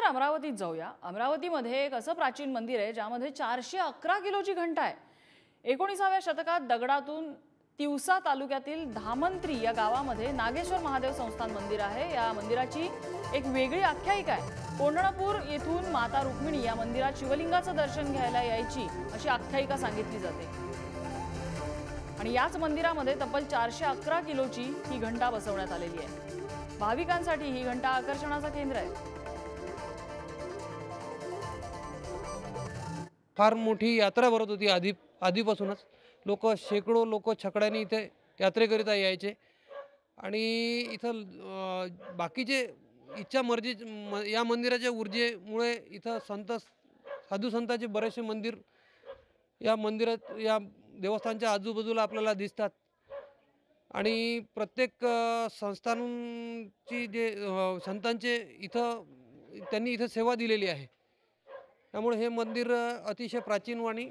अमरावतीत जाऊया। अमरावतीमध्ये एक असं प्राचीन मंदिर आहे ज्यामध्ये 411 किलोची घंटा आहे। 19व्या शतकात दगडातून तिवसा तालुक्यातील धामंत्री या गावामध्ये नागेश्वर महादेव संस्थान मंदिर आहे। या मंदिराची एक वेगळी आख्यायिका आहे। कोंढणपूर येथून माता रुक्मिणी या मंदिरात शिवलिंगाचं दर्शन घ्यायला यायची अशी आख्यायिका सांगितली जाते आणि याच मंदिरामध्ये तब्बल 411 किलोची ही घंटा बसवण्यात आलेली आहे। भाविकांसाठी ही घंटा आकर्षणाचं केंद्र आहे। फार मोठी यात्रा भरत होती आधीपासूनच। शेकडो लोक छकड्याने इथे यात्रेकरिता यायचे आणि इथं बाकीचे इच्छा मर्जी या मंदिराच्या ऊर्जेमुळे इथं साधू संतांचे बरेचसे मंदिर या देवस्थानच्या आजूबाजूला आपल्याला दिसतात आणि प्रत्येक संस्थानांची संतांचे त्यांनी इथं सेवा दिलेली आहे। त्यामुळे हे मंदिर अतिशय प्राचीन आणि